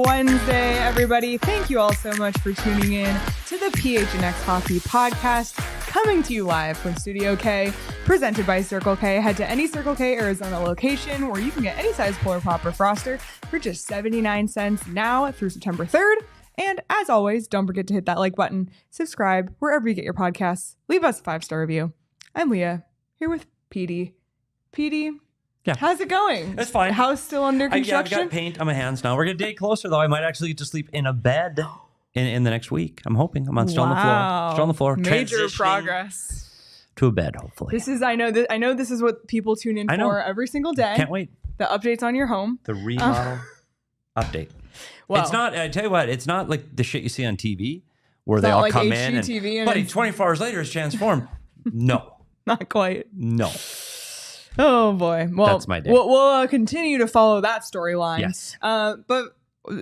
Wednesday, everybody. Thank you all so much for tuning in to the PHNX Hockey Podcast, coming to you live from Studio K, presented by Circle K. Head to any Circle K Arizona location where you can get any size Polar Pop or Froster for just 79 cents now through September 3rd. And as always, don't forget to hit that like button, subscribe wherever you get your podcasts, leave us a 5-star review. I'm Leah, here with Petey. Petey, yeah. How's it going? It's fine. House still under construction? I've got paint on my hands now. We're going to day closer, though. I might actually get to sleep in a bed in the next week. I'm hoping. I'm still on the floor. Still on the floor. Major progress. To a bed, hopefully. This is, I know this is what people tune in for every single day. Can't wait. The updates on your home. The remodel update. Well, it's not, I tell you what, it's not like the shit you see on TV where they all like come HGTV in. Buddy, 24 hours later, it's transformed. No. Not quite. No. Oh boy! Well, that's my day. We'll continue to follow that storyline. Yes. But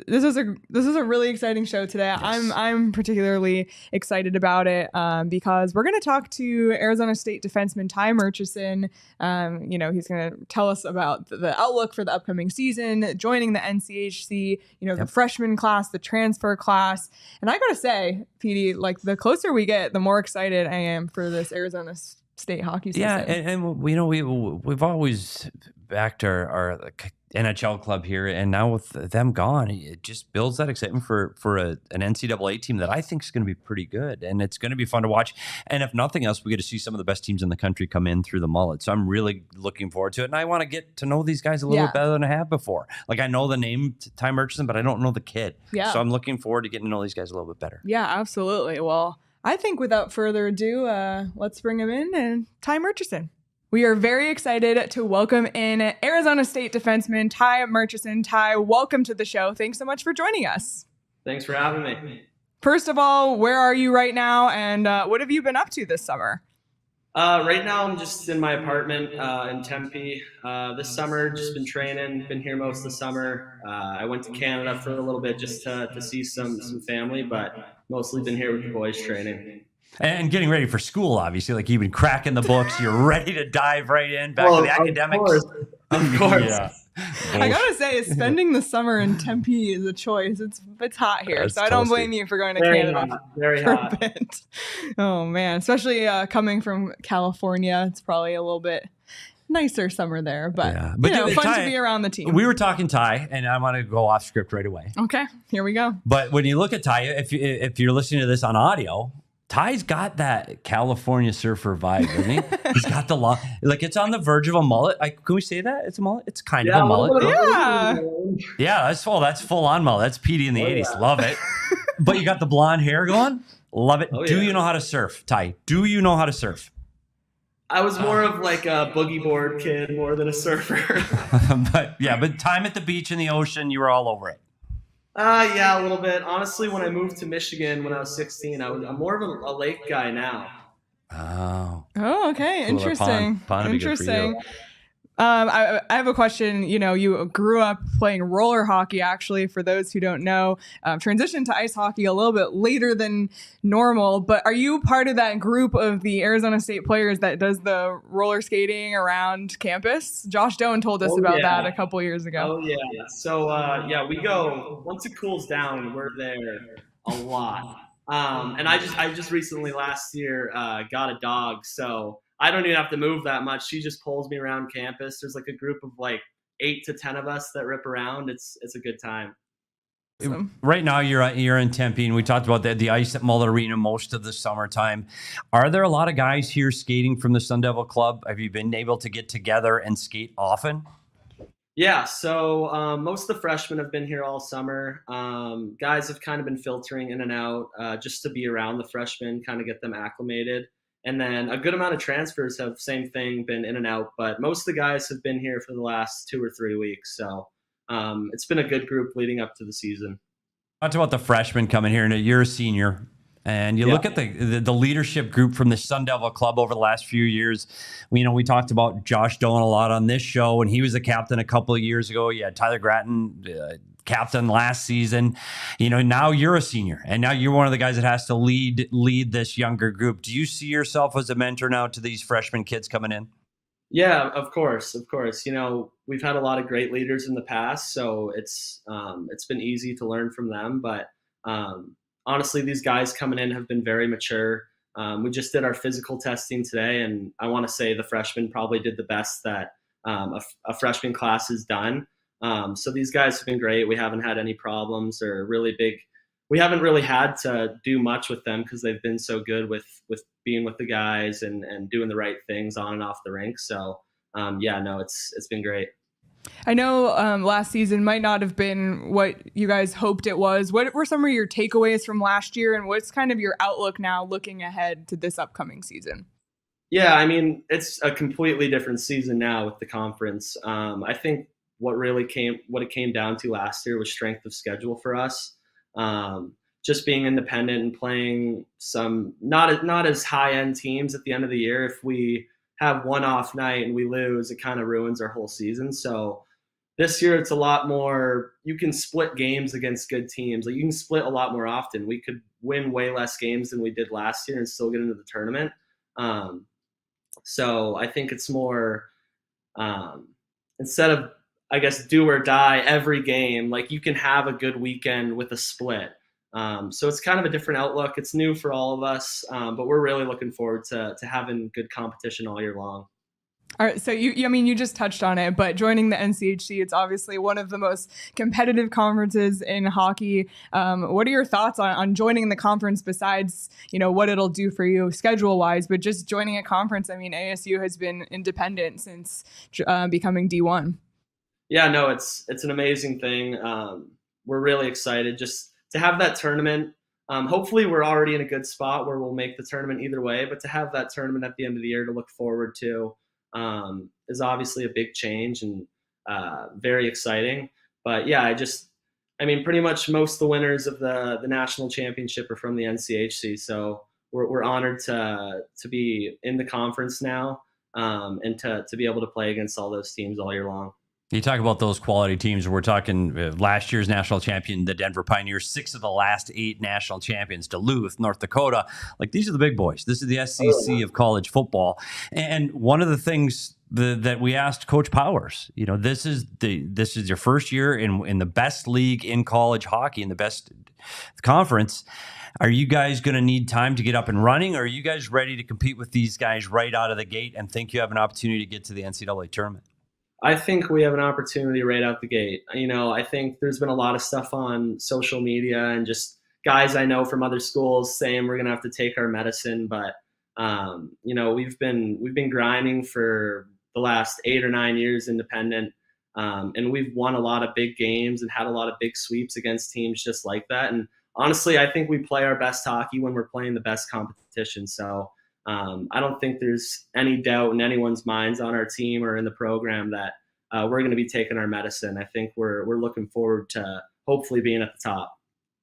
this is a really exciting show today. Yes. I'm particularly excited about it because we're going to talk to Arizona State defenseman Ty Murchison. He's going to tell us about the outlook for the upcoming season, joining the NCHC. The freshman class, the transfer class, and I got to say, Petey, like the closer we get, the more excited I am for this Arizona State hockey season. Yeah, and we've always backed our NHL club here, and now with them gone, it just builds that excitement for an NCAA team that I think is going to be pretty good, and it's going to be fun to watch. And if nothing else, we get to see some of the best teams in the country come in through the Mullett. So I'm really looking forward to it, and I want to get to know these guys a little bit better than I have before. Like I know the name Ty Murchison, but I don't know the kid. Yeah. So I'm looking forward to getting to know these guys a little bit better. Yeah, absolutely. Well, I think without further ado, let's bring him in and Ty Murchison. We are very excited to welcome in Arizona State defenseman Ty Murchison. Ty, welcome to the show. Thanks so much for joining us. Thanks for having me. First of all, where are you right now, and what have you been up to this summer? Right now, I'm just in my apartment in Tempe. This summer, just been training. Been here most of the summer. I went to Canada for a little bit just to see some family, but mostly been here with the boys training. And getting ready for school, obviously. Like you've been cracking the books. You're ready to dive right in, back to the academics. Of course. Yeah. I gotta say, spending the summer in Tempe is a choice. It's hot here, so I don't blame you for going to Canada for a bit. Oh man, especially coming from California, it's probably a little bit nicer summer there, but fun Ty, to be around the team. We were talking Ty, and I want to go off script right away. Okay, here we go. But when you look at Ty, if you're listening to this on audio, Ty's got that California surfer vibe, doesn't he? He's got the long, like it's on the verge of a mullet. Can we say that? It's a mullet? It's kind of a mullet. Yeah, that's full on mullet. That's Petey in the 80s. Love it. But you got the blonde hair going? Love it. Do you know how to surf, Ty? Do you know how to surf? I was more of like a boogie board kid more than a surfer. but time at the beach in the ocean, you were all over it. Yeah, a little bit. Honestly, when I moved to Michigan when I was 16, I'm more of a lake guy now. Oh, okay. Interesting. Pond Interesting. I have a question. You grew up playing roller hockey, actually, for those who don't know. Transitioned to ice hockey a little bit later than normal, but are you part of that group of the Arizona State players that does the roller skating around campus? Josh Doan told us about that a couple years ago. Oh, yeah. So, we go, once it cools down, we're there a lot. And I just recently last year got a dog, so I don't even have to move that much. She just pulls me around campus. There's like a group of like 8 to 10 of us that rip around. It's a good time. Right now you're in Tempe, and we talked about the ice at Mullett Arena most of the summertime. Are there a lot of guys here skating from the Sun Devil Club? Have you been able to get together and skate often? Yeah, so most of the freshmen have been here all summer. Guys have kind of been filtering in and out just to be around the freshmen, kind of get them acclimated. And then a good amount of transfers have same thing, been in and out. But most of the guys have been here for the last 2 or 3 weeks. So it's been a good group leading up to the season. Talked about the freshmen coming here, and you're a senior. And you look at the leadership group from the Sun Devil Club over the last few years. We talked about Josh Doan a lot on this show, and he was a captain a couple of years ago. You had Tyler Gratton, captain last season. Now you're a senior, and now you're one of the guys that has to lead this younger group. Do you see yourself as a mentor now to these freshman kids coming in? Yeah, of course. We've had a lot of great leaders in the past, so it's been easy to learn from them. But honestly, these guys coming in have been very mature. We just did our physical testing today, and I want to say the freshmen probably did the best that a freshman class has done. So these guys have been great. We haven't had any problems or really big. We haven't really had to do much with them because they've been so good with being with the guys and doing the right things on and off the rink. So it's been great. I know last season might not have been what you guys hoped it was. What were some of your takeaways from last year, and what's kind of your outlook now looking ahead to this upcoming season? Yeah, I mean, it's a completely different season now with the conference. I think what it came down to last year was strength of schedule for us. Just being independent and playing some not as high end teams at the end of the year. If we have one off night and we lose, it kind of ruins our whole season. So this year it's a lot more, you can split games against good teams. Like, you can split a lot more often. We could win way less games than we did last year and still get into the tournament. So I think it's more, instead of, I guess, do or die every game, like, you can have a good weekend with a split. So it's kind of a different outlook. It's new for all of us, but we're really looking forward to having good competition all year long. All right, so you just touched on it, but joining the NCHC, it's obviously one of the most competitive conferences in hockey. What are your thoughts on joining the conference besides, what it'll do for you schedule-wise, but just joining a conference? I mean, ASU has been independent since becoming D1. Yeah, no, it's an amazing thing. We're really excited just to have that tournament. Hopefully we're already in a good spot where we'll make the tournament either way, but to have that tournament at the end of the year to look forward to is obviously a big change and very exciting. But yeah, pretty much most of the winners of the national championship are from the NCHC. So we're honored to be in the conference now and to be able to play against all those teams all year long. You talk about those quality teams. We're talking last year's national champion, the Denver Pioneers, 6 of the last 8 national champions, Duluth, North Dakota. Like, these are the big boys. This is the SEC of college football. And one of the things that we asked Coach Powers, this is your first year in the best league in college hockey, in the best conference. Are you guys going to need time to get up and running? Or are you guys ready to compete with these guys right out of the gate and think you have an opportunity to get to the NCAA tournament? I think we have an opportunity right out the gate. I think there's been a lot of stuff on social media and just guys I know from other schools saying we're going to have to take our medicine. But, we've been grinding for the last 8 or 9 years independent. And we've won a lot of big games and had a lot of big sweeps against teams just like that. And honestly, I think we play our best hockey when we're playing the best competition. So I don't think there's any doubt in anyone's minds on our team or in the program that we're going to be taking our medicine. I think we're looking forward to hopefully being at the top.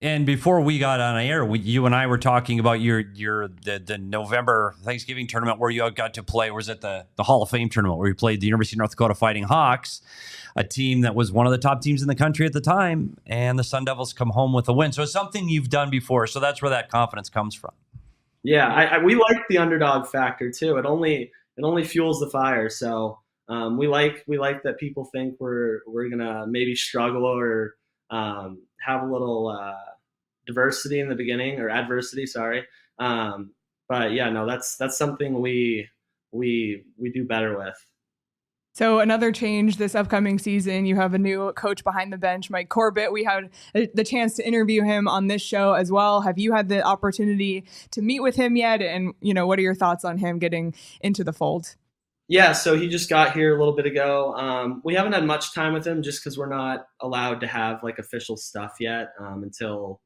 And before we got on air, you and I were talking about the November Thanksgiving tournament where you got to play. Was it the Hall of Fame tournament where you played the University of North Dakota Fighting Hawks, a team that was one of the top teams in the country at the time, and the Sun Devils come home with a win. So it's something you've done before. So that's where that confidence comes from. Yeah, we like the underdog factor too. It only fuels the fire. So we like that people think we're gonna maybe struggle or have a little diversity in the beginning or adversity. Sorry, but yeah, no, that's something we do better with. So another change this upcoming season, you have a new coach behind the bench, Mike Corbett. We had the chance to interview him on this show as well. Have you had the opportunity to meet with him yet? And, what are your thoughts on him getting into the fold? Yeah, so he just got here a little bit ago. We haven't had much time with him just because we're not allowed to have official stuff yet until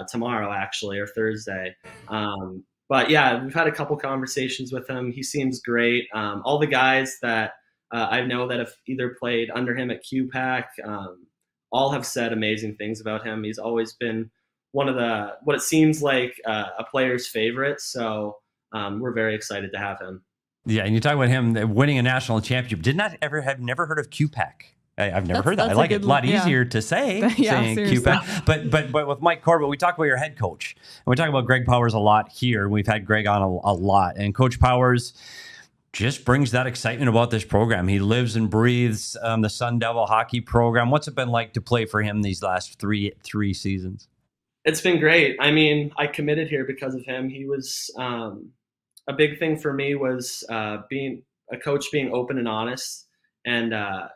tomorrow, actually, or Thursday. But yeah, we've had a couple conversations with him. He seems great. All the guys that I know that have either played under him at QPAC, all have said amazing things about him. He's always been one of what it seems like a player's favorite. So we're very excited to have him. Yeah, and you talk about him winning a national championship. Have never heard of QPAC. I've never heard that. I like it. A lot easier to say, saying QPAC. But with Mike Corbett, we talk about your head coach. And we talk about Greg Powers a lot here. We've had Greg on a lot. And Coach Powers just brings that excitement about this program. He lives and breathes the Sun Devil hockey program. What's it been like to play for him these last three seasons? It's been great. I mean, I committed here because of him. He was a big thing for me was being a coach, being open and honest, and a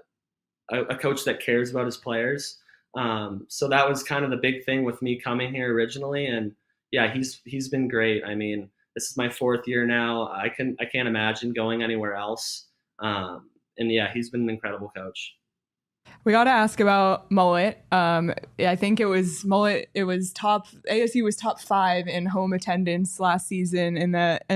coach that cares about his players. So that was kind of the big thing with me coming here originally. And yeah, he's been great. I mean, this is my 4th year now. I can't imagine going anywhere else. And yeah, he's been an incredible coach. We got to ask about Mullett. I think it was Mullett. It was ASU was top 5 in home attendance last season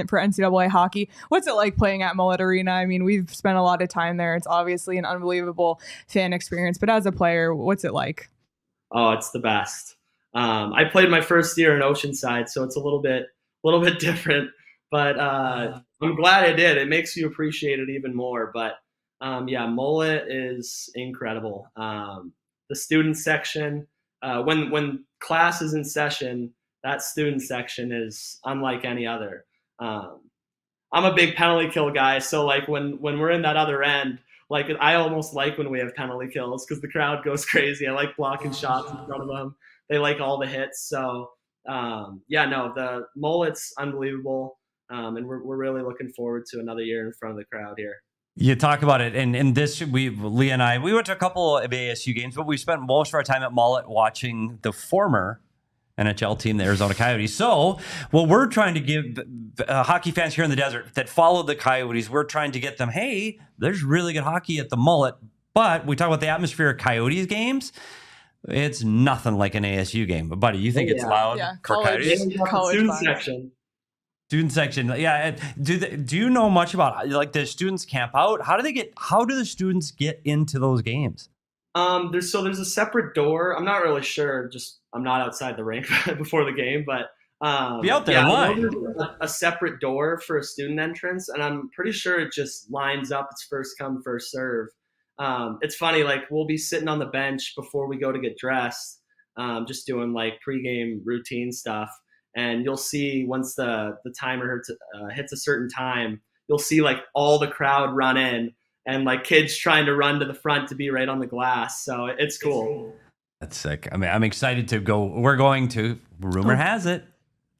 for NCAA hockey. What's it like playing at Mullett Arena? I mean, we've spent a lot of time there. It's obviously an unbelievable fan experience. But as a player, what's it like? Oh, it's the best. I played my first year in Oceanside, so it's a little bit different. But I'm glad I did. It makes you appreciate it even more. But yeah, Mullett is incredible. The student section, when class is in session, that student section is unlike any other. I'm a big penalty kill guy, so like when we're in that other end, like I almost like when we have penalty kills because the crowd goes crazy. I like blocking shots in front of them. They like all the hits. So yeah, no, the Mullett's unbelievable, and we're really looking forward to another year in front of the crowd here. You talk about it, and this Leah and I, we went to a couple of ASU games, but we spent most of our time at Mullett watching the former NHL team, the Arizona Coyotes. So what we're trying to give hockey fans here in the desert that follow the Coyotes, we're trying to get them, hey, there's really good hockey at the Mullett, but we talk about the atmosphere of Coyotes games. It's nothing like an ASU game. But buddy, you think it's loud for Coyotes? Student section. Student section, yeah. Do you know much about like the students camp out? How do the students get into those games? There's a separate door. I'm not really sure. I'm not outside the rink before the game, but be out there. There's a separate door for a student entrance, and I'm pretty sure it just lines up. It's first come, first serve. It's funny, like we'll be sitting on the bench before we go to get dressed, just doing like pregame routine stuff. And you'll see once the timer hits a certain time, you'll see like all the crowd run in and like kids trying to run to the front to be right on the glass. So it's cool. That's sick. I mean, I'm excited to go. We're going to, rumor has it.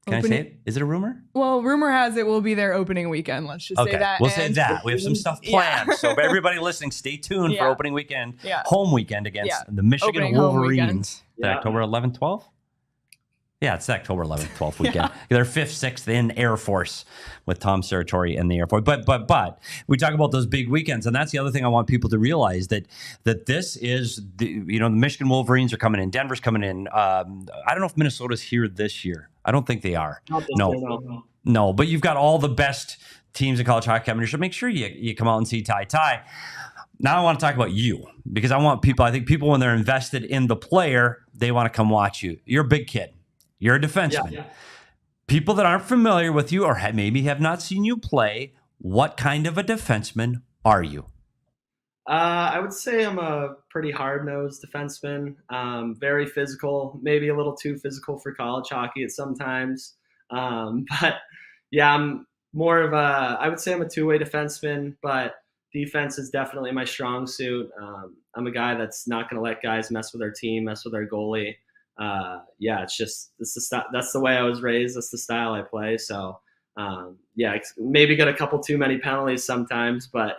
Can I say it? Is it a rumor? Well, rumor has it we'll be there opening weekend. Let's just say that. We'll say that. We have some stuff planned. So everybody listening, stay tuned for opening weekend, home weekend against the Michigan Wolverines. October 11th, 12th? Yeah, it's October 11th, 12th weekend. They're 5th, 6th in Air Force with Tom Serratori in the Air Force. But we talk about those big weekends, and that's the other thing I want people to realize that this is the Michigan Wolverines are coming in, Denver's coming in. I don't know if Minnesota's here this year. I don't think they are. No. But you've got all the best teams in college hockey coming here, so make sure you come out and see Ty. Now I want to talk about you because I think people when they're invested in the player, they want to come watch you. You're a big kid. You're a defenseman. Yeah. People that aren't familiar with you or maybe have not seen you play, what kind of a defenseman are you? I would say I'm a pretty hard-nosed defenseman, very physical, maybe a little too physical for college hockey at sometimes. But yeah, I'm more of I would say I'm a two-way defenseman, but defense is definitely my strong suit. I'm a guy that's not going to let guys mess with our team, mess with our goalie. That's the way I was raised. That's the style I play. So, maybe get a couple too many penalties sometimes, but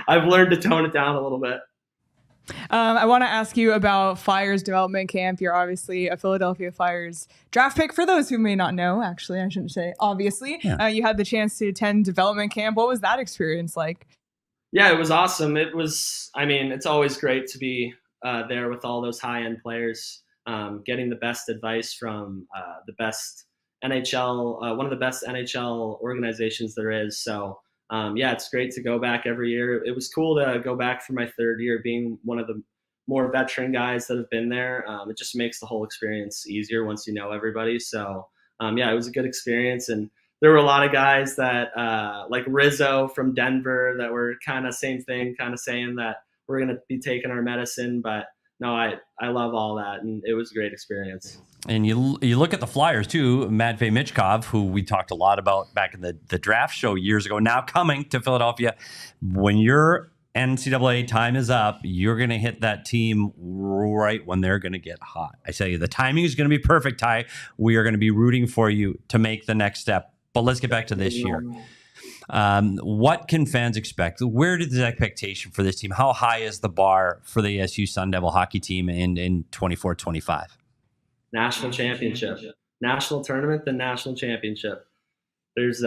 I've learned to tone it down a little bit. I want to ask you about Flyers development camp. You're obviously a Philadelphia Flyers draft pick. For those who may not know, actually, I shouldn't say obviously, you had the chance to attend development camp. What was that experience like? Yeah, it was awesome. It's always great to be there with all those high-end players. Getting the best advice from the best NHL, one of the best NHL organizations there is. So it's great to go back every year. It was cool to go back for my third year, being one of the more veteran guys that have been there. It just makes the whole experience easier once you know everybody. So it was a good experience. And there were a lot of guys that like Rizzo from Denver that were kind of same thing, kind of saying that we're going to be taking our medicine. But no, I love all that. And it was a great experience. And you look at the Flyers too, Matvei Michkov, who we talked a lot about back in the draft show years ago, now coming to Philadelphia. When your NCAA time is up, you're going to hit that team right when they're going to get hot. I tell you, the timing is going to be perfect, Ty. We are going to be rooting for you to make the next step. But let's get back to this year. What can fans expect? Where is the expectation for this team? How high is the bar for the ASU Sun Devil hockey team in 24-25? National championship. National tournament, then national championship. There's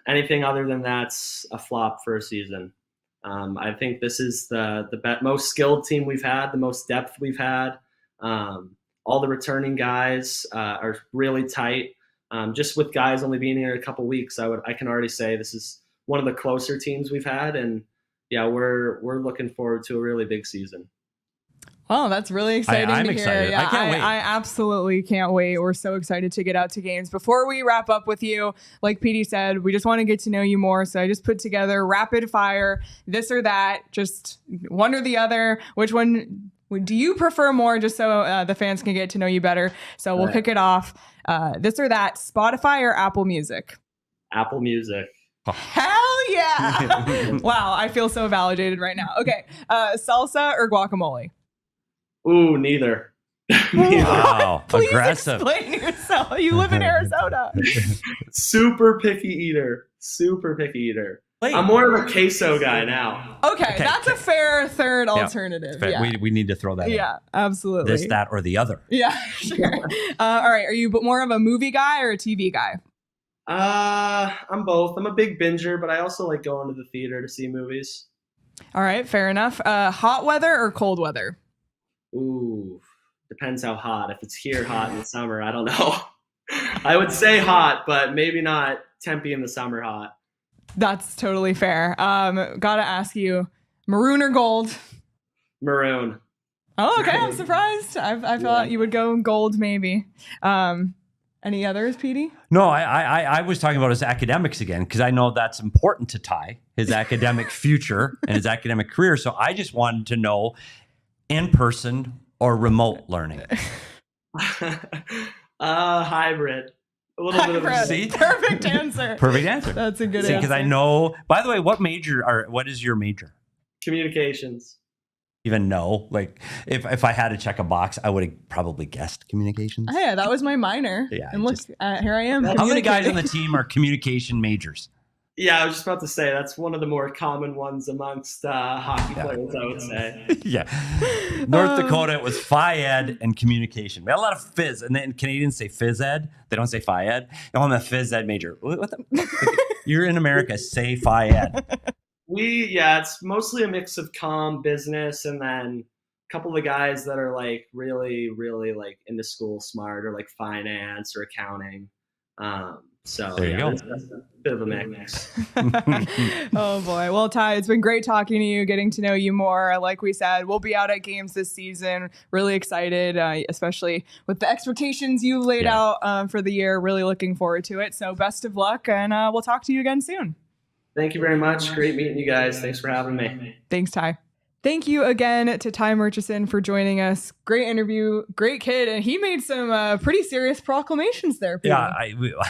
anything other than that's a flop for a season. I think this is the most skilled team we've had, the most depth we've had. All the returning guys are really tight. Just with guys only being here a couple weeks, I can already say this is one of the closer teams we've had, and we're looking forward to a really big season. Oh, that's really exciting I'm to excited. hear. Yeah, I can't wait. I absolutely can't wait. We're so excited to get out to games. Before we wrap up with you, like Petey said, we just want to get to know you more. So I just put together rapid fire, this or that, just one or the other. Which one do you prefer more, just so the fans can get to know you better? So we'll kick it off. This or that, Spotify or Apple Music? Apple Music. Hell yeah. Wow, I feel so validated right now. Okay, salsa or guacamole? Ooh, neither. Wow, Please aggressive. explain yourself. You live in Arizona. Super picky eater. I'm more of a queso guy now. Okay, that's a fair third alternative. Fair. Yeah. We need to throw that in. Yeah, absolutely. This, that, or the other. Yeah, sure. All right, are you more of a movie guy or a TV guy? I'm both. I'm a big binger, but I also like going to the theater to see movies. All right, fair enough. Hot weather or cold weather? Ooh, depends how hot. If it's here hot in the summer, I don't know. I would say hot, but maybe not Tempe in the summer hot. That's totally fair. Gotta ask you, maroon or gold? Maroon. Oh, okay. I'm surprised. I thought you would go gold, maybe. Any others, Petey? No, I was talking about his academics again, because I know that's important to Ty, his academic future and his academic career. So I just wanted to know, in person or remote learning? Hybrid. A little bit of a See? Perfect answer. Perfect answer. That's a good answer. Because I know, by the way, what is your major? Communications. Even know, like if I had to check a box, I would have probably guessed communications. Oh, yeah, that was my minor. Yeah, and look, here I am. How many guys on the team are communication majors? Yeah, I was just about to say that's one of the more common ones amongst hockey players, I would say. Yeah. North Dakota, it was Phi Ed and communication. We had a lot of phys, and then Canadians say phys ed. They don't say Phi Ed. No, I'm a phys ed major. What You're in America, say Phi Ed. It's mostly a mix of comm, business, and then a couple of the guys that are like really, really like into school smart or like finance or accounting. So there you go. That's a bit of a mix. Oh boy. Well, Ty, it's been great talking to you, getting to know you more. Like we said, we'll be out at games this season. Really excited, especially with the expectations you laid out for the year. Really looking forward to it. So best of luck, and we'll talk to you again soon. Thank you very much. Great meeting you guys. Thanks for having me. Thanks, Ty. Thank you again to Ty Murchison for joining us. Great interview, great kid, and he made some pretty serious proclamations there, Peter. Yeah,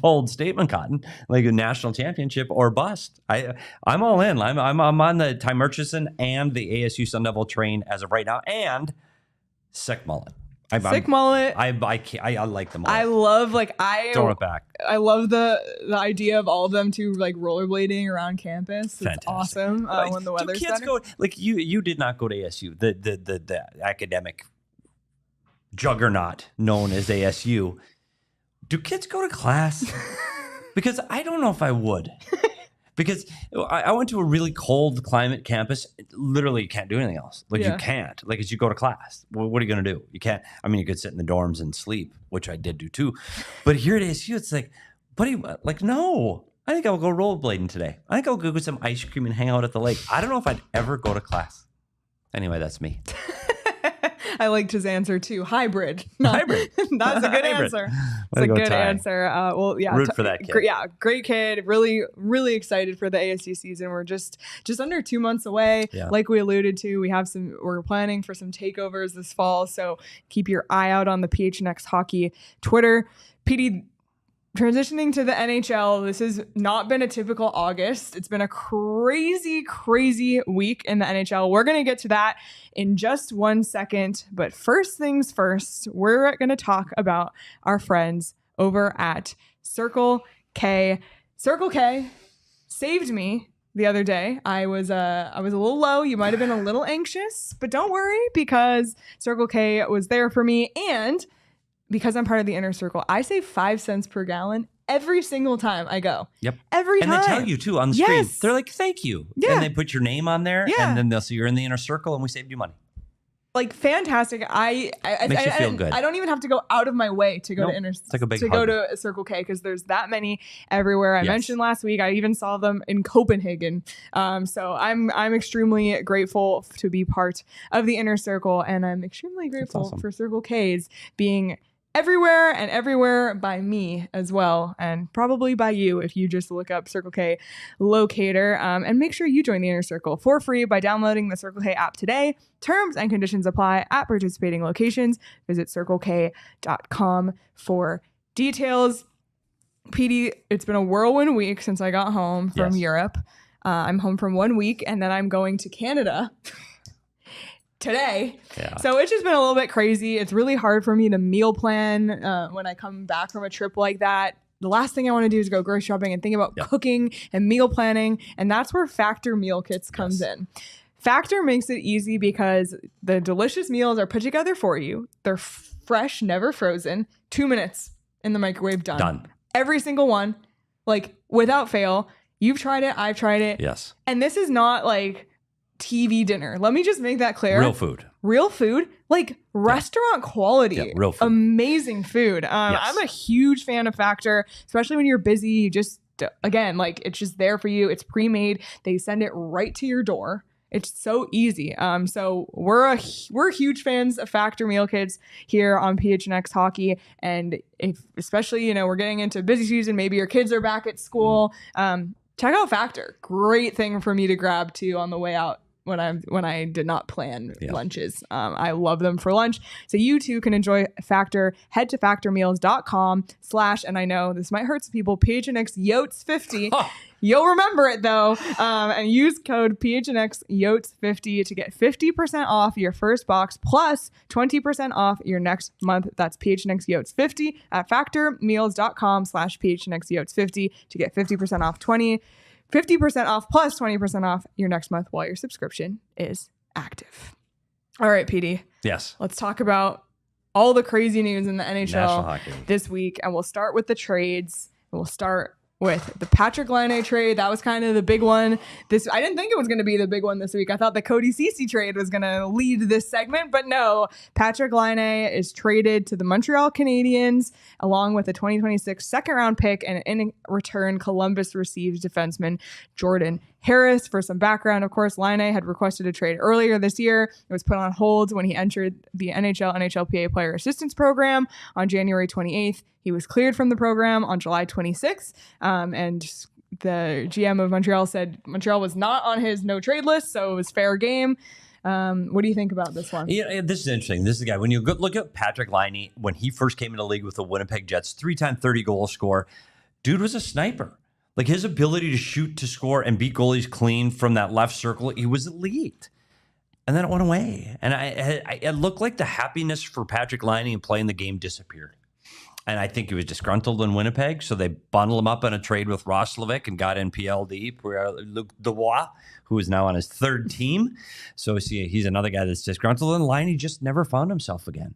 bold statement, Cotton. Like a national championship or bust. I'm all in. I'm on the Ty Murchison and the ASU Sun Devil train as of right now, and sick Mullett. Sick Mullett. I like the Mullett. I love throw it back. I love the idea of all of them to like rollerblading around campus. It's Fantastic. awesome when the weather's kids better. go like you did not go to ASU, the academic juggernaut known as ASU. Do kids go to class? Because I don't know if I would. Because I went to a really cold climate campus. Literally, you can't do anything else. Like, Yeah. you can't. Like, as you go to class, what are you going to do? You can't. I mean, you could sit in the dorms and sleep, which I did do too. But here at ASU, it's like, buddy, like, no. I think I'll go rollerblading today. I think I'll go get some ice cream and hang out at the lake. I don't know if I'd ever go to class. Anyway, that's me. I liked his answer too. Hybrid. Hybrid. That's a good Hybrid. answer. Way It's to a go, good Ty. answer. Well, yeah. Root for that kid. Great kid. Really, really excited for the ASU season. We're just under 2 months away. Yeah. Like we alluded to, we're planning for some takeovers this fall. So keep your eye out on the PHNX Hockey Twitter. PD, transitioning to the NHL, this has not been a typical August. It's been a crazy, crazy week in the NHL. We're going to get to that in just 1 second. But first things first, we're going to talk about our friends over at Circle K. Circle K saved me the other day. I was a little low. You might have been a little anxious, but don't worry, because Circle K was there for me. And because I'm part of the inner circle, I save 5 cents per gallon every single time I go. Yep. Every time. And they tell you too on the screen. Yes. They're like, thank you. Yeah. And they put your name on there, Yeah. and then they'll say you're in the inner circle and we saved you money. Like, fantastic. Makes you feel good. I don't even have to go out of my way to go Nope. to inner It's like a big to hug. go to Circle K, because there's that many everywhere. I Yes. mentioned last week, I even saw them in Copenhagen. So I'm extremely grateful to be part of the inner circle, and I'm extremely grateful awesome. for Circle K's being everywhere by me as well, and probably by you if you just look up Circle K locator, and make sure you join the inner circle for free by downloading the Circle K app today. Terms and conditions apply at participating locations. Visit circlek.com for details. PD, it's been a whirlwind week since I got home from Yes. Europe. I'm home from 1 week, and then I'm going to Canada today. Yeah. So it's just been a little bit crazy. It's really hard for me to meal plan when I come back from a trip like that. The last thing I want to do is go grocery shopping and think about Yep. cooking and meal planning. And that's where Factor Meal Kits comes in. Factor makes it easy because the delicious meals are put together for you. They're fresh, never frozen. 2 minutes in the microwave, done. Every single one, like, without fail. You've tried it. I've tried it. Yes. And this is not like TV dinner. Let me just make that clear. Real food. Like restaurant quality. Yeah, real food. Amazing food. Yes. I'm a huge fan of Factor, especially when you're busy. You just, again, like, it's just there for you. It's pre-made. They send it right to your door. It's so easy. So we're huge fans of Factor Meal Kits here on PHNX Hockey. And if, especially, we're getting into busy season, maybe your kids are back at school, check out Factor. Great thing for me to grab too on the way out when I did not plan lunches. I love them for lunch. So you too can enjoy Factor. Head to factormeals.com/ and I know this might hurt some people, PHNX Yotes50. You'll remember it though. And use code PHNX Yotes50 to get 50% off your first box plus 20% off your next month. That's PHNX Yotes50 at factormeals.com/ PHNX Yotes50 to get 50% off 50% off plus 20% off your next month while your subscription is active. All right, PD. Yes. Let's talk about all the crazy news in the National NHL Hockey League. this week. And we'll start with the trades. We'll start with the Patrik Laine trade. That was kind of the big one. I didn't think it was going to be the big one this week. I thought the Cody Ceci trade was going to lead this segment, but no. Patrik Laine is traded to the Montreal Canadiens along with a 2026 second-round pick, and in return, Columbus receives defenseman Jordan Harris. For some background, of course, Laine had requested a trade earlier this year. It was put on hold when he entered the NHLPA Player Assistance Program on January 28th. He was cleared from the program on July 26th, and the GM of Montreal said Montreal was not on his no-trade list, so it was fair game. What do you think about this one? Yeah, this is interesting. This is the guy. When you look at Patrik Laine, when he first came into the league with the Winnipeg Jets, 3-time 30-goal scorer, dude was a sniper. Like, his ability to shoot, to score, and beat goalies clean from that left circle, he was elite. And then it went away. And it looked like the happiness for Patrik Laine and playing the game disappeared. And I think he was disgruntled in Winnipeg, so they bundled him up in a trade with Roslovic and got in PLD, Pierre-Luc Dubois, who is now on his third team. So he's another guy that's disgruntled. And Laine just never found himself again.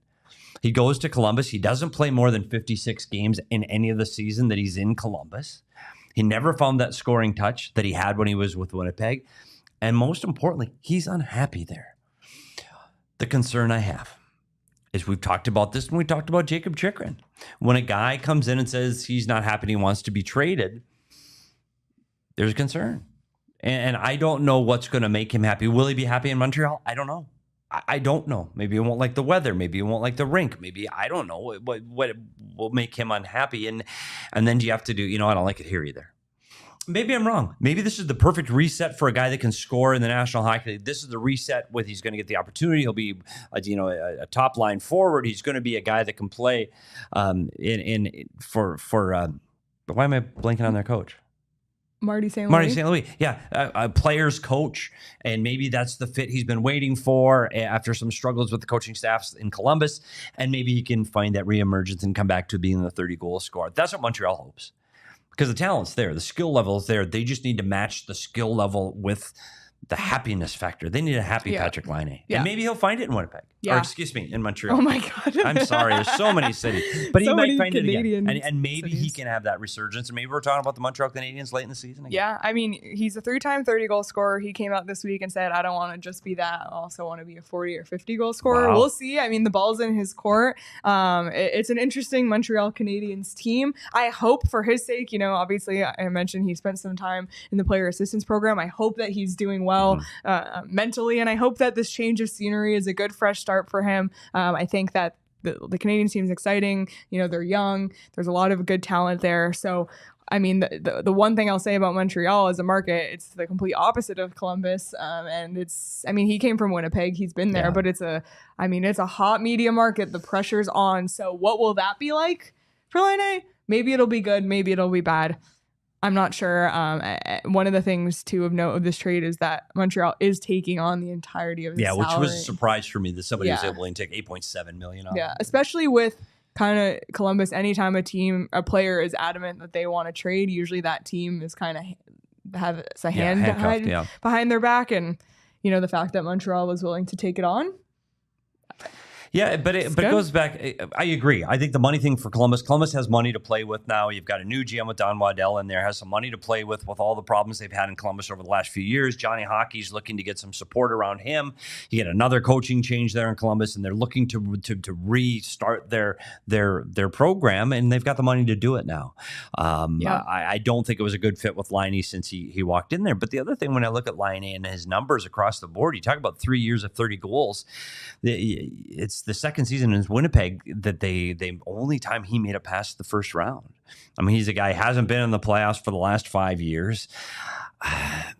He goes to Columbus. He doesn't play more than 56 games in any of the season that he's in Columbus. He never found that scoring touch that he had when he was with Winnipeg. And most importantly, he's unhappy there. The concern I have is we've talked about this when we talked about Jacob Chikrin. When a guy comes in and says he's not happy and he wants to be traded, there's a concern. And I don't know what's going to make him happy. Will he be happy in Montreal? I don't know. I don't know. Maybe he won't like the weather. Maybe he won't like the rink. Maybe, I don't know what will make him unhappy. And then you have to do, I don't like it here either. Maybe I'm wrong. Maybe this is the perfect reset for a guy that can score in the National Hockey League. This is the reset with he's going to get the opportunity. He'll be, a top line forward. He's going to be a guy that can play why am I blanking on their coach? Marty St. Louis. Yeah, a player's coach, and maybe that's the fit he's been waiting for after some struggles with the coaching staffs in Columbus, and maybe he can find that reemergence and come back to being the 30-goal scorer. That's what Montreal hopes, because the talent's there, the skill level is there. They just need to match the skill level with the happiness factor. They need a happy Patrik Laine. Yeah. And maybe he'll find it in Winnipeg. Yeah. Or excuse me, in Montreal. Oh my God. I'm sorry. There's so many cities. But So he might many find it again. Canadian And maybe he cities. can have that resurgence. And maybe we're talking about the Montreal Canadiens late in the season again. Yeah, I mean, he's a 3-time 30-goal scorer. He came out this week and said, I don't want to just be that. I also want to be a 40 or 50-goal scorer. Wow. We'll see. I mean, the ball's in his court. It's an interesting Montreal Canadiens team. I hope for his sake, obviously I mentioned he spent some time in the player assistance program. I hope that he's doing well mentally, and I hope that this change of scenery is a good fresh start for him. I think that the Canadian team is exciting. They're young. There's a lot of good talent there. So, I mean, the one thing I'll say about Montreal as a market, it's the complete opposite of Columbus. And he came from Winnipeg. He's been there, but it's a hot media market. The pressure's on. So what will that be like for Laine? Maybe it'll be good. Maybe it'll be bad. I'm not sure. One of the things, too, of note of this trade is that Montreal is taking on the entirety of the salary. Which was a surprise for me that somebody was able to take $8.7 million off. Yeah, especially with kind of Columbus. Anytime a player is adamant that they want to trade, usually that team is kind of have a hand behind their back. And, the fact that Montreal was willing to take it on. Yeah, but it goes back. I agree. I think the money thing for Columbus has money to play with now. You've got a new GM with Don Waddell in there, has some money to play with all the problems they've had in Columbus over the last few years. Johnny Hockey's looking to get some support around him. You get another coaching change there in Columbus, and they're looking to restart their program, and they've got the money to do it now. I don't think it was a good fit with Laine since he walked in there. But the other thing, when I look at Laine and his numbers across the board, you talk about 3 years of 30 goals. It's the second season in Winnipeg that the only time he made it past the first round. I mean, he's a guy who hasn't been in the playoffs for the last 5 years. I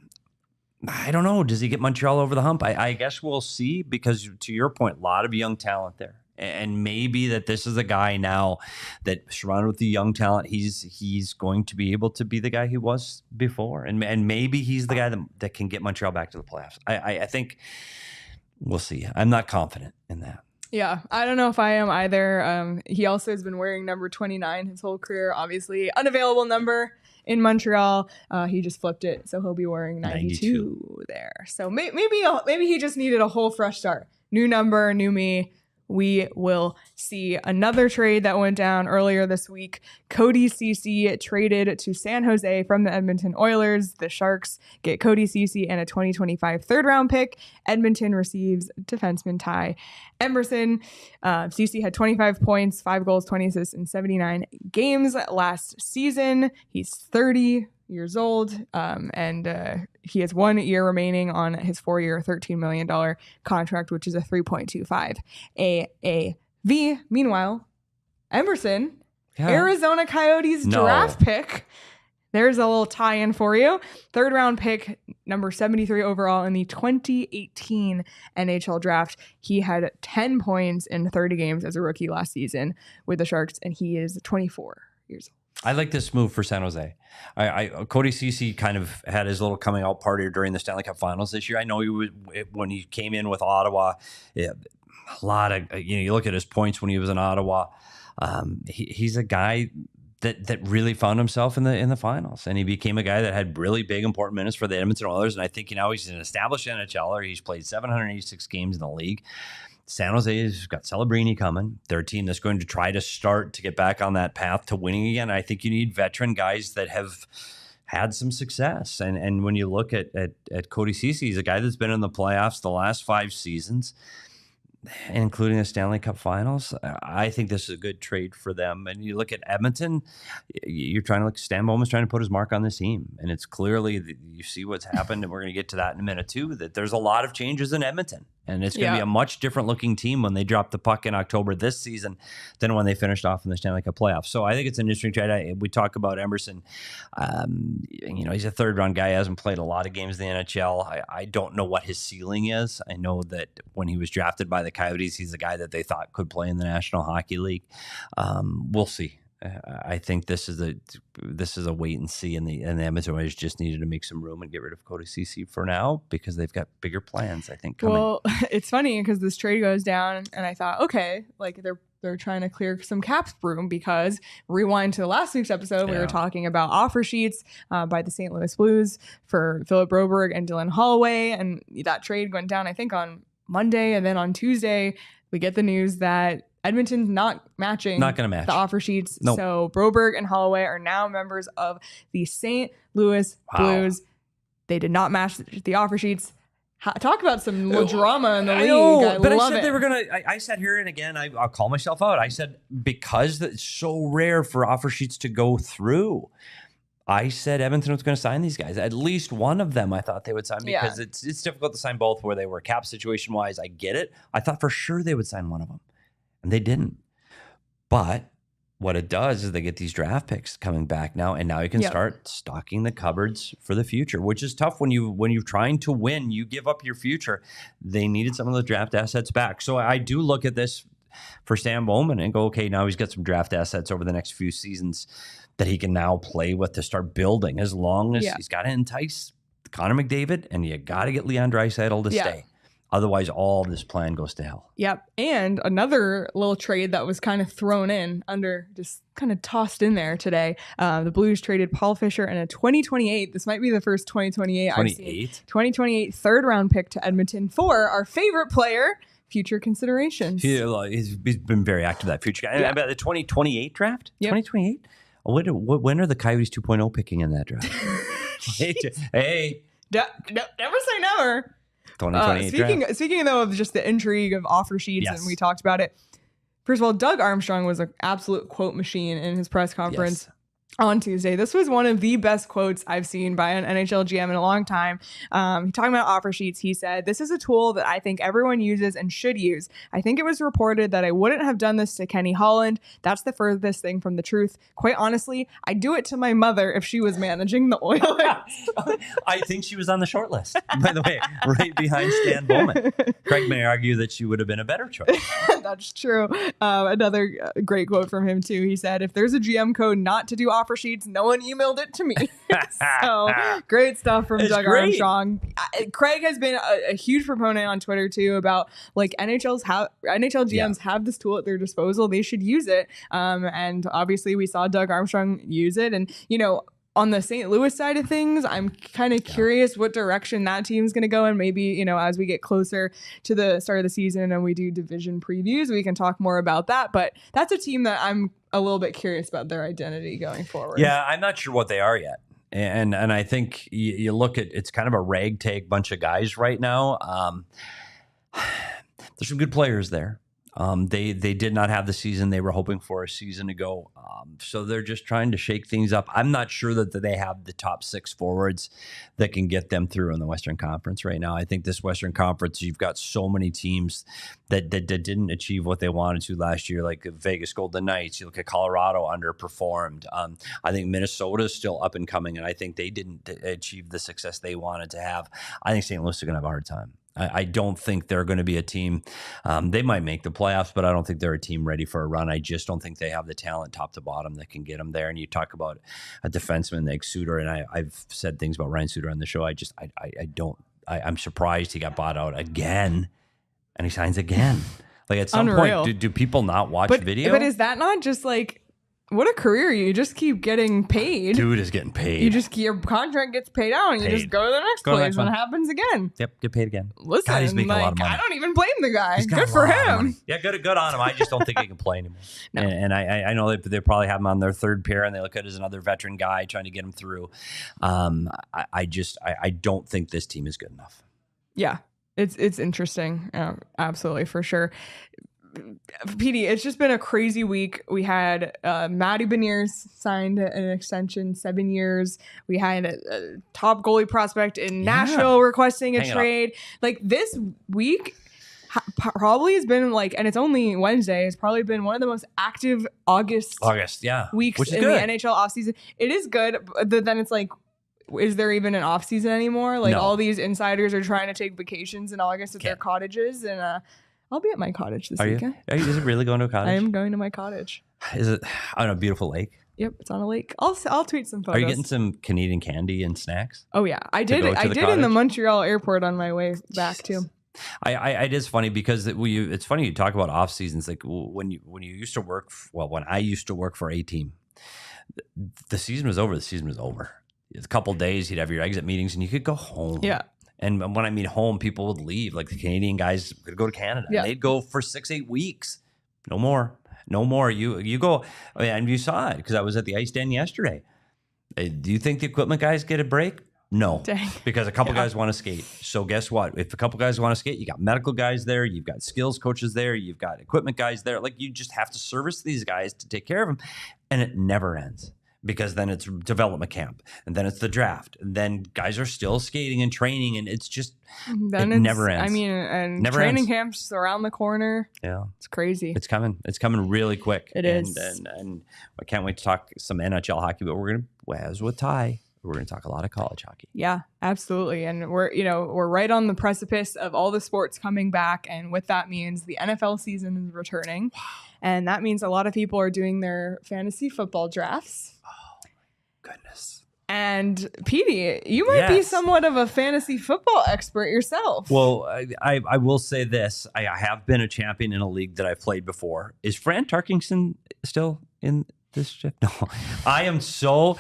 don't know. Does he get Montreal over the hump? I guess we'll see, because to your point, a lot of young talent there. And maybe that this is a guy now that, surrounded with the young talent, he's going to be able to be the guy he was before. And maybe he's the guy that can get Montreal back to the playoffs. I think we'll see. I'm not confident in that. Yeah, I don't know if I am either. He also has been wearing number 29 his whole career. Obviously, unavailable number in Montreal. He just flipped it, so he'll be wearing 92 there. So maybe he just needed a whole fresh start. New number, new me. We will see. Another trade that went down earlier this week. Cody Ceci traded to San Jose from the Edmonton Oilers. The Sharks get Cody Ceci and a 2025 third-round pick. Edmonton receives defenseman Ty Emerson. Ceci had 25 points, 5 goals, 20 assists in 79 games last season. He's 30 years old, and he has 1 year remaining on his 4-year, $13 million contract, which is a 3.25 AAV. Meanwhile, Emerson, Arizona Coyotes draft pick. There's a little tie-in for you. 3rd-round pick, number 73 overall in the 2018 NHL draft. He had 10 points in 30 games as a rookie last season with the Sharks, and he is 24 years old. I like this move for San Jose. Cody Ceci kind of had his little coming out party during the Stanley Cup Finals this year. I know when he came in with Ottawa, a lot of you look at his points when he was in Ottawa. He's a guy that really found himself in the finals, and he became a guy that had really big important minutes for the Edmonton Oilers. And I think he's an established NHLer. He's played 786 games in the league. San Jose has got Celebrini coming. They're a team that's going to try to start to get back on that path to winning again. I think you need veteran guys that have had some success. And when you look at Cody Ceci, he's a guy that's been in the playoffs the last 5 seasons, including the Stanley Cup Finals. I think this is a good trade for them. And you look at Edmonton, you're trying to Stan Bowman's trying to put his mark on this team. And it's clearly, you see what's happened, and we're going to get to that in a minute too, that there's a lot of changes in Edmonton. And it's going to be a much different looking team when they drop the puck in October this season than when they finished off in the Stanley Cup playoffs. So I think it's an interesting trade. We talk about Emerson. He's a 3rd round guy. He hasn't played a lot of games in the NHL. I don't know what his ceiling is. I know that when he was drafted by the Coyotes, he's a guy that they thought could play in the National Hockey League. We'll see. I think this is a wait and see, and the Edmonton Oilers just needed to make some room and get rid of Cody Ceci for now because they've got bigger plans, I think, coming. Well, it's funny because this trade goes down, and I thought, okay, they're trying to clear some cap room, because rewind to last week's episode, we were talking about offer sheets by the St. Louis Blues for Philip Broberg and Dylan Holloway, and that trade went down, I think, on Monday, and then on Tuesday we get the news that Edmonton's not going to match the offer sheets. Nope. So Broberg and Holloway are now members of the St. Louis Blues. They did not match the offer sheets. Talk about some drama in the league. I said they were going to. I sat here, and again, I'll call myself out. I said, because it's so rare for offer sheets to go through, I said Edmonton was going to sign these guys. At least one of them I thought they would sign, because it's difficult to sign both where they were cap situation wise. I get it. I thought for sure they would sign one of them. And they didn't. But what it does is they get these draft picks coming back now, and now you can start stocking the cupboards for the future, which is tough when you're trying to win. You give up your future. They needed some of the draft assets back. So I do look at this for Stan Bowman and go, okay, now he's got some draft assets over the next few seasons that he can now play with to start building, as long as he's got to entice Connor McDavid, and you got to get Leon Draisaitl to stay. Otherwise, all this plan goes to hell. Yep. And another little trade that was kind of thrown in just kind of tossed in there today. The Blues traded Paul Fisher and a 2028. This might be the first 2028 I've seen. 2028 3rd round pick to Edmonton for our favorite player, future considerations. He's been very active, that future guy. And about the 2028 draft? 2028? When are the Coyotes 2.0 picking in that draft? hey. Never say never. 2028 speaking though of just the intrigue of offer sheets, and we talked about it. First of all, Doug Armstrong was an absolute quote machine in his press conference on Tuesday. This was one of the best quotes I've seen by an NHL GM in a long time. Talking about offer sheets, he said, "This is a tool that I think everyone uses and should use. I think it was reported that I wouldn't have done this to Kenny Holland. That's the furthest thing from the truth. Quite honestly, I'd do it to my mother if she was managing the Oilers." I think she was on the short list, by the way, right behind Stan Bowman. Craig may argue that she would have been a better choice. That's true. Another great quote from him too. He said, "If there's a GM code not to do offer sheets, no one emailed it to me." So great stuff from Doug Armstrong. Craig has been a huge proponent on Twitter too about NHL GMs have this tool at their disposal. They should use it. And obviously we saw Doug Armstrong use it. And on the St. Louis side of things, I'm kind of curious what direction that team's going to go. And maybe, as we get closer to the start of the season and we do division previews, we can talk more about that. But that's a team that I'm a little bit curious about their identity going forward. Yeah, I'm not sure what they are yet. And I think you look at, it's kind of a ragtag bunch of guys right now. There's some good players there. They did not have the season they were hoping for a season ago. So they're just trying to shake things up. I'm not sure that they have the top 6 forwards that can get them through in the Western Conference right now. I think this Western Conference, you've got so many teams that didn't achieve what they wanted to last year, like Vegas Golden Knights. You look at Colorado, underperformed. I think Minnesota is still up and coming, and I think they didn't achieve the success they wanted to have. I think St. Louis is going to have a hard time. I don't think they're going to be a team. They might make the playoffs, but I don't think they're a team ready for a run. I just don't think they have the talent top to bottom that can get them there. And you talk about a defenseman like Suter, and I've said things about Ryan Suter on the show. I'm surprised he got bought out again, and he signs again. Like at some point, do people not watch video? But is that not just What a career. You just keep getting paid. Dude is getting paid. Your contract gets paid out and you just go to the next place and it happens again. Yep, get paid again. Listen, God, he's making a lot of money. I don't even blame the guy. He's got Good a for lot of him. money. Yeah, good on him. I just don't think he can play anymore. No. And I know they probably have him on their third pair and they look at it as another veteran guy trying to get him through. I don't think this team is good enough. Yeah, it's interesting. Absolutely, for sure. Petey, it's just been a crazy week. We had Matty Beniers signed an extension, 7 years. We had a top goalie prospect in Nashville requesting a trade. Like this week probably has been and it's only Wednesday. It's probably been one of the most active August weeks in the NHL offseason. It is good, but then it's is there even an offseason anymore? No. All these insiders are trying to take vacations in August at their cottages, and I'll be at my cottage this weekend. Is it really going to a cottage? I am going to my cottage. Is it on a beautiful lake? Yep, it's on a lake. I'll tweet some photos. Are you getting some Canadian candy and snacks? Oh yeah, I did in the Montreal airport on my way back too. It is funny because it's funny you talk about off seasons. Like when you used to work. When I used to work for a team, the season was over. The season was over. A couple of days, you'd have your exit meetings, and you could go home. Yeah. And when I mean home, people would leave. Like the Canadian guys would go to Canada. Yeah. And they'd go for 6-8 weeks. No more. You go. And you saw it because I was at the ice den yesterday. Do you think the equipment guys get a break? No. Dang. Because a couple guys want to skate. So guess what? If a couple guys want to skate, you got medical guys there. You've got skills coaches there. You've got equipment guys there. You just have to service these guys to take care of them. And it never ends. Because then it's development camp, and then it's the draft, and then guys are still skating and training, and it's just never ends. I mean, and never training ends. camps around the corner. Yeah, it's crazy. It's coming. It's coming really quick. It is, and I can't wait to talk some NHL hockey. But as with Ty, we're gonna talk a lot of college hockey. Yeah, absolutely. And we're right on the precipice of all the sports coming back, and what that means, the NFL season is returning, and that means a lot of people are doing their fantasy football drafts. Goodness. And Petey, you might be somewhat of a fantasy football expert yourself. Well, I will say this. I have been a champion in a league that I've played before. Is Fran Tarkington still in this shift? No. I am so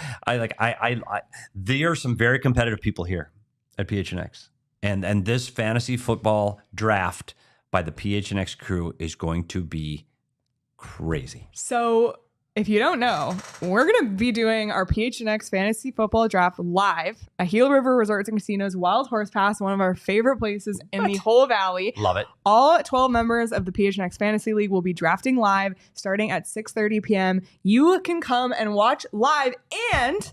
there are some very competitive people here at PHNX. And this fantasy football draft by the PHNX crew is going to be crazy. So if you don't know, we're going to be doing our PHNX Fantasy Football Draft live at Gila River Resorts and Casinos Wild Horse Pass, one of our favorite places in the whole valley. Love it. All 12 members of the PHNX Fantasy League will be drafting live starting at 6:30 p.m. You can come and watch live, and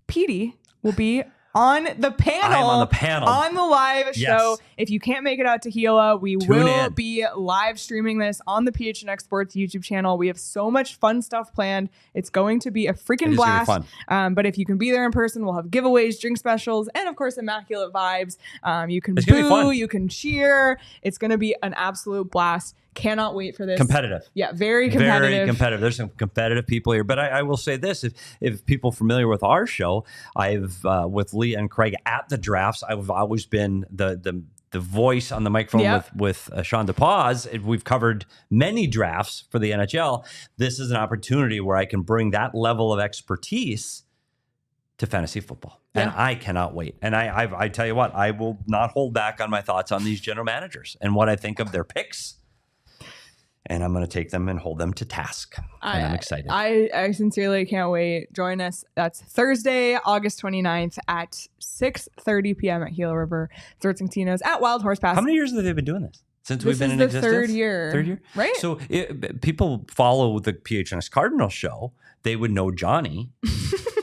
Petey will be on the panel. I'm on the panel. On the live show. If you can't make it out to Gila, we will be live streaming this on the PHNX Sports YouTube channel. We have so much fun stuff planned. It's going to be a freaking blast. But if you can be there in person, we'll have giveaways, drink specials, and of course, immaculate vibes. You can boo, you can cheer. It's going to be an absolute blast. Cannot wait for this. Competitive. Yeah, very competitive. Very competitive. There's some competitive people here. But I will say this. If people are familiar with our show, I've, with Leah and Craig at the drafts, I've always been the voice on the microphone with Sean DePaz. We've covered many drafts for the NHL. This is an opportunity where I can bring that level of expertise to fantasy football. And I cannot wait. And I tell you what, I will not hold back on my thoughts on these general managers and what I think of their picks. And I'm going to take them and hold them to task. And I'm excited. I sincerely can't wait. Join us. That's Thursday, August 29th at 6:30 p.m. at Gila River Resorts and Casinos at Wild Horse Pass. How many years have they been doing this? Since we've been in existence? This is the third year. Third year? Right. So people follow the PHNX Cardinal show. They would know Johnny.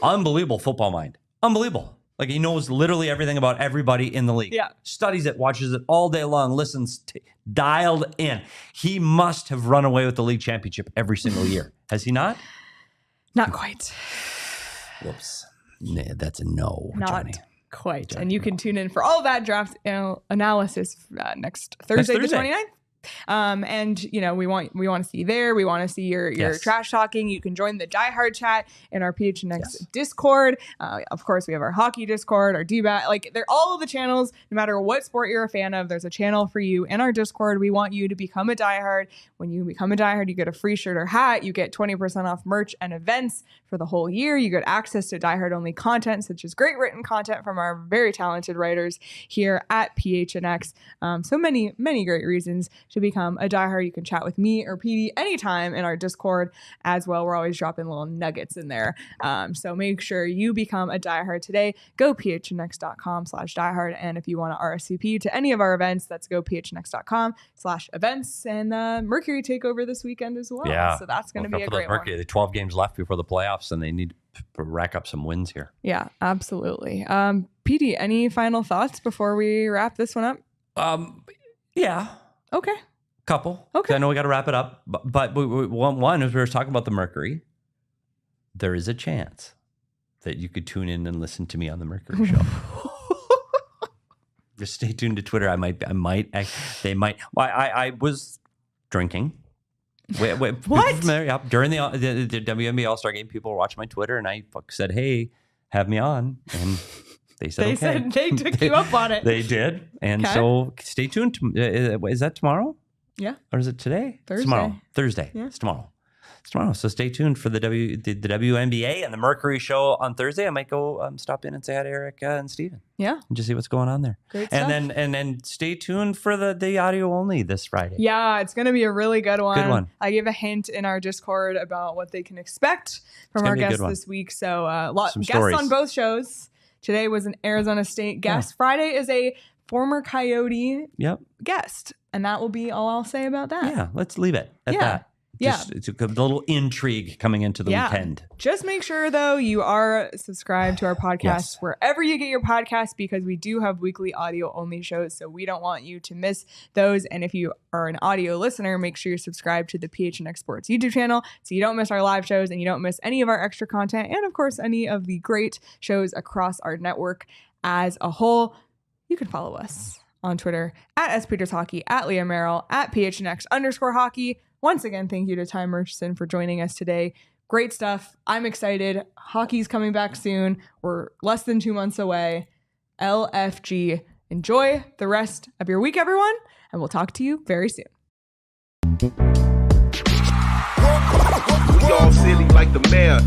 Unbelievable football mind. Unbelievable. Like, he knows literally everything about everybody in the league. Yeah. Studies it, watches it all day long, listens, dialed in. He must have run away with the league championship every single year. Has he not? Not quite. Whoops. Nah, that's a no, Not Johnny. Quite. Johnny, and you can tune in for all of that draft analysis next Thursday, the 29th. And we want to see you there. We want to see your trash talking. You can join the diehard chat in our PHNX Discord. Of course, we have our hockey Discord, our DBAT. Like, they're all of the channels. No matter what sport you're a fan of, there's a channel for you in our Discord. We want you to become a diehard. When you become a diehard, you get a free shirt or hat. You get 20% off merch and events for the whole year. You get access to diehard only content, such as great written content from our very talented writers here at PHNX. So many, many great reasons to become a diehard. You can chat with me or Petey anytime in our Discord as well. We're always dropping little nuggets in there. So make sure you become a diehard today. Go phnx.com/diehard. And if you want to RSVP to any of our events, that's go phnx.com/events. And Mercury takeover this weekend as well. Yeah. So that's going to be a great Mercury. The 12 games left before the playoffs, and they need to rack up some wins here. Yeah, absolutely. Petey, any final thoughts before we wrap this one up? Yeah. Okay. Couple. Okay. I know we got to wrap it up, but one, as we were talking about the Mercury, there is a chance that you could tune in and listen to me on the Mercury show. Just stay tuned to Twitter. I was drinking. What? During the WNBA All-Star game, people were watching my Twitter, and I said, "Hey, have me on," and they said, they okay. said they took you up on it. They did, and so stay tuned. Is that tomorrow? Yeah. Or is it today? Thursday. It's tomorrow. Thursday. Yeah. It's tomorrow. It's tomorrow. So stay tuned for the WNBA and the Mercury show on Thursday. I might go stop in and say hi to Erica and Steven. Yeah. And just see what's going on there. Great stuff. And then stay tuned for the audio only this Friday. Yeah, it's going to be a really good one. Good one. I gave a hint in our Discord about what they can expect from our guests this week. So guests stories on both shows. Today was an Arizona State guest. Yeah. Friday is a former Coyote guest. And that will be all I'll say about that. Yeah, let's leave it at that. It's a little intrigue coming into the weekend. Just make sure, though, you are subscribed to our podcast wherever you get your podcasts, because we do have weekly audio-only shows, so we don't want you to miss those. And if you are an audio listener, make sure you're subscribed to the PHNX Sports YouTube channel so you don't miss our live shows and you don't miss any of our extra content and, of course, any of the great shows across our network as a whole. You can follow us on Twitter at @SPetersHockey, at Leah Merrill, at PHNX_hockey. Once again, thank you to Ty Murchison for joining us today. Great stuff. I'm excited. Hockey's coming back soon. We're less than 2 months away. LFG. Enjoy the rest of your week, everyone, and we'll talk to you very soon. We all silly like the mayor.